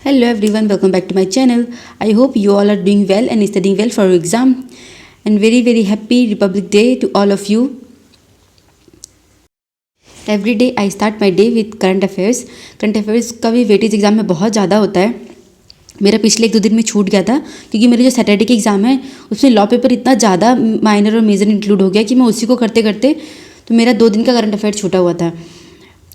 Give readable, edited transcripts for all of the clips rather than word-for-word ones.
Hello everyone, welcome back to my channel. I hope you all are doing well and studying well for your exam. And very happy Republic Day to all of you. Every day I start my day with current affairs. Current affairs का भी weightage exam में बहुत ज़्यादा होता है. मेरा पिछले 1-2 दिन में छूट गया था क्योंकि मेरे जो सैटरडे के एग्ज़ाम है उसमें लॉ पेपर इतना ज़्यादा माइनर और मेजर इंक्लूड हो गया कि मैं उसी को करते करते तो मेरा 2 दिन का करंट अफेयर छूटा हुआ था.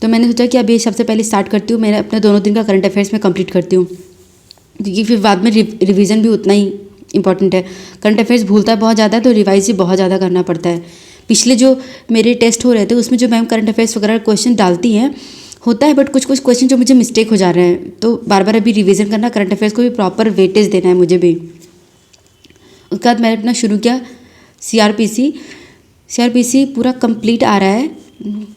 तो मैंने सोचा कि अभी सबसे पहले स्टार्ट करती हूँ, मेरा अपने दोनों दिन का करंट अफेयर्स में कंप्लीट करती हूँ क्योंकि फिर बाद में रिवीजन भी उतना ही इंपॉर्टेंट है. करंट अफेयर्स भूलता बहुत ज़्यादा है तो रिवाइज भी बहुत ज़्यादा करना पड़ता है. पिछले जो मेरे टेस्ट हो रहे थे उसमें जो मैम करंट अफेयर्स वगैरह क्वेश्चन डालती हैं होता है, बट कुछ क्वेश्चन जो मुझे मिस्टेक हो जा रहे हैं तो बार बार अभी रिवीजन करना, करंट अफेयर्स को भी प्रॉपर वेटेज देना है मुझे भी. उसके बाद मैंने अपना शुरू किया सीआरपीसी पूरा कंप्लीट आ रहा है.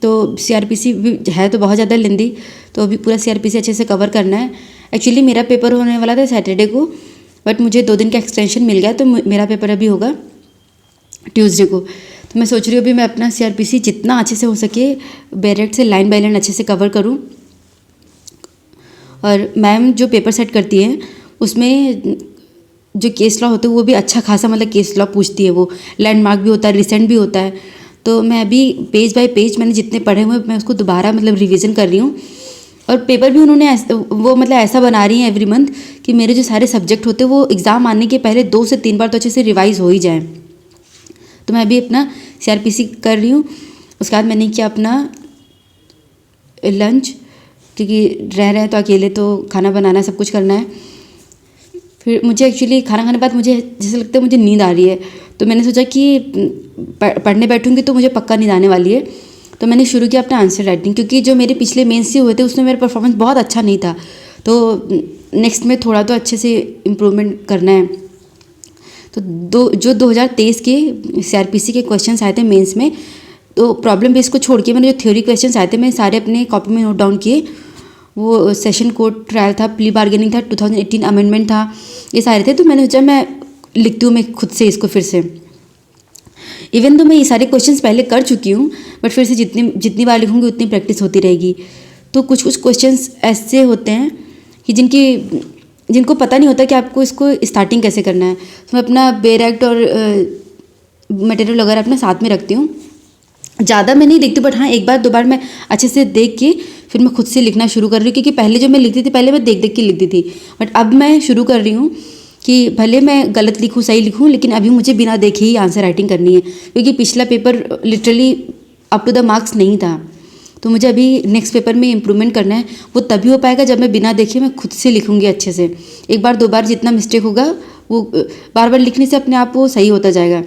तो सीआरपीसी भी है तो बहुत ज़्यादा लेंदी, तो अभी पूरा सीआरपीसी अच्छे से कवर करना है. एक्चुअली मेरा पेपर होने वाला था सैटरडे को, बट मुझे 2 दिन का एक्सटेंशन मिल गया तो मेरा पेपर अभी होगा ट्यूसडे को. तो मैं सोच रही हूँ अभी मैं अपना सीआरपीसी जितना अच्छे से हो सके डायरेक्ट से लाइन बाय लाइन अच्छे से कवर करूँ. और मैम जो पेपर सेट करती हैं उसमें जो केस लॉ होता है वो भी अच्छा खासा मतलब केस लॉ पूछती है. वो लैंडमार्क भी होता है, रिसेंट भी होता है. तो मैं अभी पेज बाय पेज मैंने जितने पढ़े हुए मैं उसको दोबारा मतलब रिवीजन कर रही हूँ. और पेपर भी उन्होंने ऐसा बना रही हैं एवरी मंथ कि मेरे जो सारे सब्जेक्ट होते हैं वो एग्ज़ाम आने के पहले 2 से 3 बार तो अच्छे से रिवाइज़ हो ही जाए. तो मैं अभी अपना सीआरपीसी कर रही हूँ. उसके बाद मैंने किया अपना लंच क्योंकि रह रहे हैं तो अकेले तो खाना बनाना सब कुछ करना है. फिर मुझे एक्चुअली खाना खाने के बाद मुझे जैसे लगता है मुझे नींद आ रही है, तो मैंने सोचा कि पढ़ने बैठूंगी तो मुझे पक्का नींद आने वाली है. तो मैंने शुरू किया अपना आंसर राइटिंग क्योंकि जो मेरे पिछले मेंस से हुए थे उसमें मेरा परफॉर्मेंस बहुत अच्छा नहीं था. तो नेक्स्ट में थोड़ा तो अच्छे से इम्प्रूवमेंट करना है. तो जो 2023 के सीआरपीसी के क्वेश्चंस आए थे मेंस में, तो प्रॉब्लम बेस को छोड़ के मैंने जो थ्योरी क्वेश्चंस आए थे मैं सारे अपने कॉपी में नोट डाउन किए. वो सेशन कोर्ट ट्रायल था, प्ली बार्गेनिंग था, 2018 अमेंडमेंट था, ये सारे थे. तो मैंने सोचा मैं लिखती हूँ मैं खुद से इसको फिर से. इवन तो मैं ये सारे क्वेश्चंस पहले कर चुकी हूँ, बट फिर से जितनी बार लिखूँगी उतनी प्रैक्टिस होती रहेगी. तो कुछ क्वेश्चंस ऐसे होते हैं कि जिनको पता नहीं होता कि आपको इसको स्टार्टिंग कैसे करना है. तो मैं अपना बेयर एक्ट और मटेरियल वगैरह अपने साथ में रखती हूँ. ज़्यादा मैं नहीं लिखती, बट हाँ 1 बार 2 बार मैं अच्छे से देख के फिर मैं खुद से लिखना शुरू कर रही हूँ. क्योंकि पहले जो मैं लिखती थी पहले मैं देख के लिखती थी, बट अब मैं शुरू कर रही हूँ कि भले मैं गलत लिखूँ सही लिखूँ, लेकिन अभी मुझे बिना देखे ही आंसर राइटिंग करनी है. क्योंकि पिछला paper literally up to the marks नहीं था. तो मुझे अभी नेक्स्ट पेपर में इम्प्रूवमेंट करना है. वो तभी हो पाएगा जब मैं बिना देखे मैं खुद से लिखूँगी अच्छे से. 1 बार 2 बार जितना मिस्टेक होगा वो बार बार लिखने से अपने आप वो सही होता जाएगा.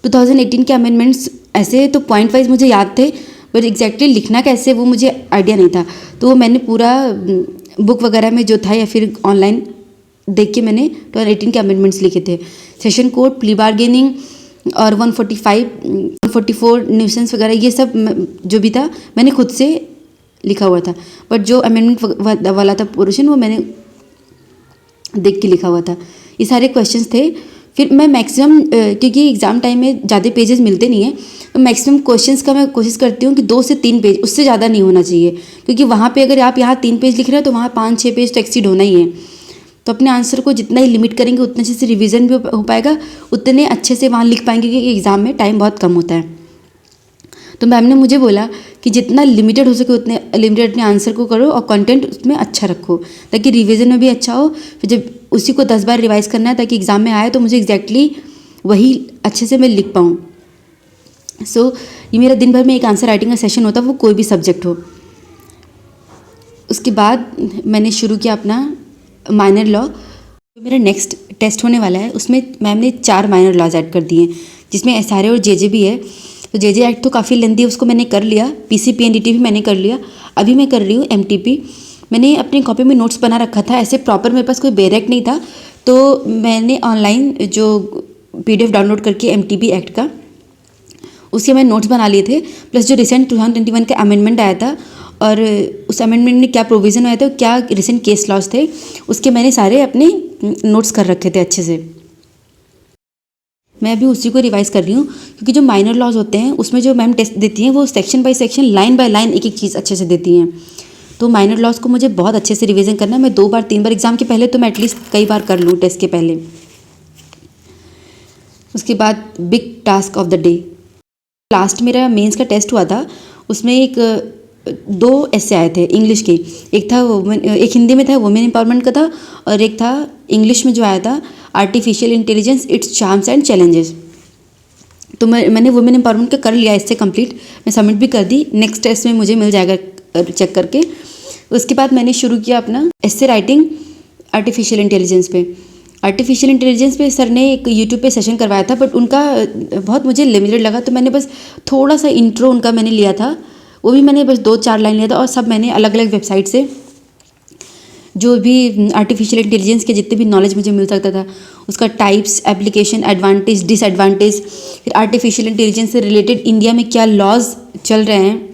2018 के अमेंडमेंट्स ऐसे तो पॉइंट वाइज मुझे याद थे, पर एग्जैक्टली लिखना कैसे वो मुझे आइडिया नहीं था. तो मैंने पूरा बुक वगैरह में जो था या फिर ऑनलाइन देख के मैंने 2018 के अमेंडमेंट्स लिखे थे. सेशन कोड, प्ली बार्गेनिंग और 144 न्यूसेंस वगैरह ये सब जो भी था मैंने खुद से लिखा हुआ था. बट जो अमेंडमेंट वाला था पोर्शन वो मैंने देख के लिखा हुआ था. ये सारे क्वेश्चंस थे. फिर मैं मैक्सिमम क्योंकि एग्ज़ाम टाइम में ज़्यादा पेजेस मिलते नहीं हैं, तो मैक्सिमम क्वेश्चंस का मैं कोशिश करती हूँ कि 2 से 3 पेज, उससे ज़्यादा नहीं होना चाहिए. क्योंकि वहाँ पे अगर आप यहाँ 3 पेज लिख रहे हो तो वहाँ 5-6 पेज तो एक्सीड होना ही है. तो अपने आंसर को जितना ही लिमिट करेंगे उतने अच्छे से रिवीजन भी हो पाएगा, उतने अच्छे से वहाँ लिख पाएंगे क्योंकि एग्ज़ाम में टाइम बहुत कम होता है. तो मैम ने मुझे बोला कि जितना लिमिटेड हो सके उतने लिमिटेड अपने आंसर को करो और कंटेंट उसमें अच्छा रखो ताकि रिवीजन में भी अच्छा हो. फिर जब उसी को 10 बार रिवाइज़ करना है ताकि एग्ज़ाम में आए तो मुझे एग्जैक्टली वही अच्छे से मैं लिख पाऊँ. सो ये मेरा दिन भर में एक आंसर राइटिंग का सेशन होता है, वो कोई भी सब्जेक्ट हो. उसके बाद मैंने शुरू किया अपना माइनर लॉ. जो मेरा नेक्स्ट टेस्ट होने वाला है उसमें मैम ने 4 माइनर लॉज ऐड कर दिए हैं, जिसमें एसआरए और जेजे भी है. तो जेजे एक्ट तो काफ़ी लेंदी है, उसको मैंने कर लिया. पीसीपीएनडीटी भी मैंने कर लिया. अभी मैं कर रही हूँ एमटीपी. मैंने अपनी कॉपी में नोट्स बना रखा था. ऐसे प्रॉपर मेरे पास कोई बेयर एक्ट नहीं था, तो मैंने ऑनलाइन जो पीडीएफ डाउनलोड करके एमटीपी एक्ट का उसके मैं नोट्स बना लिए थे. प्लस जो रिसेंट 2021 का अमेंडमेंट आया था और उस अमेंडमेंट में क्या प्रोविज़न आया था, क्या रिसेंट केस लॉज थे, उसके मैंने सारे अपने नोट्स कर रखे थे अच्छे से. मैं अभी उसी को रिवाइज़ कर रही हूँ क्योंकि जो माइनर लॉज होते हैं उसमें जो मैम टेस्ट देती हैं वो section by section line by line एक एक चीज़ अच्छे से देती हैं. तो माइनर लॉस को मुझे बहुत अच्छे से रिवीजन करना है। मैं 2 बार 3 बार एग्ज़ाम के पहले तो मैं एटलीस्ट कई बार कर लूँ टेस्ट के पहले। उसके बाद big task of the day. Last मेरा मेंस का टेस्ट हुआ था, उसमें एक 2 ऐसे आए थे इंग्लिश के। एक था एक हिंदी में था, वुमेन एम्पावरमेंट का था, और एक था इंग्लिश में जो आया था, artificial intelligence, it's charms and challenges. तो मैंने वुमेन एम्पावरमेंट का कर लिया इससे कंप्लीट, मैं सबमिट भी कर दी। नेक्स्ट टेस्ट में मुझे मिल जाएगा चेक करके। उसके बाद मैंने शुरू किया अपना एस्से राइटिंग आर्टिफिशियल इंटेलिजेंस पे। आर्टिफिशियल इंटेलिजेंस पे सर ने एक यूट्यूब पे सेशन करवाया था, बट उनका बहुत मुझे लिमिटेड लगा, तो मैंने बस थोड़ा सा इंट्रो उनका मैंने लिया था, वो भी मैंने बस 2-4 लाइन लिया था। और सब मैंने अलग अलग वेबसाइट से जो भी आर्टिफिशियल इंटेलिजेंस के जितने भी नॉलेज मुझे मिल सकता था, उसका टाइप्स, एप्लीकेशन, एडवांटेज, डिसएडवांटेज, फिर आर्टिफिशियल इंटेलिजेंस से रिलेटेड इंडिया में क्या लॉज चल रहे हैं,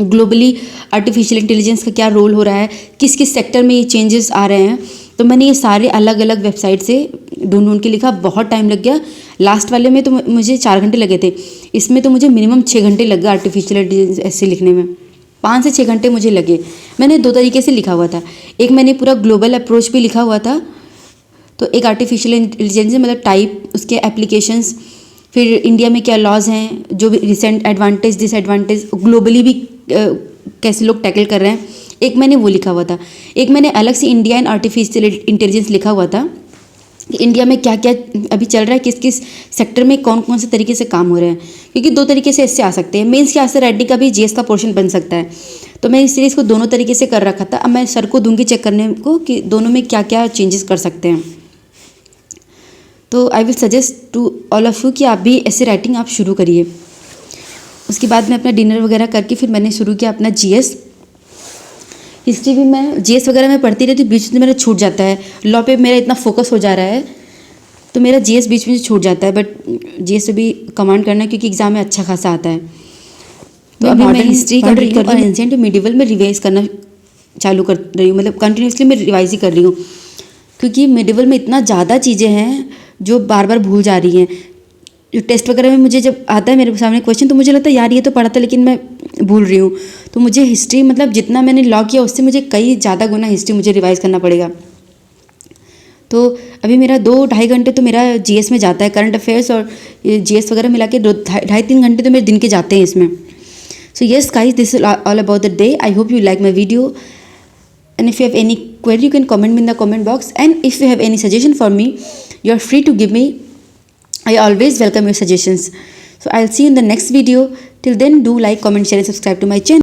ग्लोबली आर्टिफिशियल इंटेलिजेंस का क्या रोल हो रहा है, किस किस सेक्टर में ये चेंजेस आ रहे हैं, तो मैंने ये सारे अलग अलग वेबसाइट से ढूंढ के लिखा। बहुत टाइम लग गया। लास्ट वाले में तो मुझे 4 घंटे लगे थे, इसमें तो मुझे मिनिमम 6 घंटे लग गए आर्टिफिशियल इंटेलिजेंस ऐसे लिखने में। 5 से 6 घंटे मुझे लगे। मैंने 2 तरीके से लिखा हुआ था, एक मैंने पूरा ग्लोबल अप्रोच पे लिखा हुआ था, तो एक आर्टिफिशियल इंटेलिजेंस मतलब टाइप, उसके एप्लीकेशंस, फिर इंडिया में क्या लॉज हैं, जो भी रिसेंट एडवांटेज, डिसएडवांटेज, ग्लोबली भी कैसे लोग टैकल कर रहे हैं, एक मैंने वो लिखा हुआ था। एक मैंने अलग से इंडिया एंड आर्टिफिशियल इंटेलिजेंस लिखा हुआ था कि इंडिया में क्या क्या अभी चल रहा है, किस किस सेक्टर में कौन कौन से तरीके से काम हो रहे हैं, क्योंकि 2 तरीके से इससे आ सकते हैं। मेंस के एस्से राइटिंग का भी जीएस का पोर्शन बन सकता है, तो मैं इस सीरीज़ को दोनों तरीके से कर रखा था। अब मैं सर को दूंगी चेक करने को कि दोनों में क्या क्या चेंजेस कर सकते हैं। तो I will suggest to all of you कि आप भी ऐसे राइटिंग आप शुरू करिए। उसके बाद मैं अपना डिनर वगैरह करके फिर मैंने शुरू किया अपना जीएस। हिस्ट्री भी मैं जीएस वगैरह में पढ़ती रहती, बीच में मेरा छूट जाता है। लॉ पे मेरा इतना फोकस हो जा रहा है तो मेरा जीएस बीच में छूट जाता है, बट जीएस से भी कमांड करना है क्योंकि एग्जाम में अच्छा खासा आता है। तो अभी मैं हिस्ट्री कर रही हूँ और एंशिएंट मिडिवल में रिवाइज करना चालू कर रही हूँ, मतलब कंटिन्यूसली मैं रिवाइज ही कर रही हूँ, क्योंकि मिडिवल में इतना ज़्यादा चीज़ें हैं जो बार बार भूल जा रही हैं। जो टेस्ट वगैरह में मुझे जब आता है मेरे सामने क्वेश्चन, तो मुझे लगता है यार ये तो पढ़ा था लेकिन मैं भूल रही हूँ। तो मुझे हिस्ट्री, मतलब जितना मैंने लॉ किया उससे मुझे कई ज़्यादा गुना हिस्ट्री मुझे रिवाइज करना पड़ेगा। तो अभी मेरा 2-2.5 घंटे तो मेरा जीएस में जाता है, करंट अफेयर्स और जीएस वगैरह मिला के 2-2.5-3 घंटे तो मेरे दिन के जाते हैं इसमें। So yes guys, this is all about the day. I hope you like my video, and if you have any query you can comment me in the comment box, and if you have any suggestion for me you are free to give me. I always welcome your suggestions. So I'll see you in the next video. Till then, do like, comment, share and subscribe to my channel.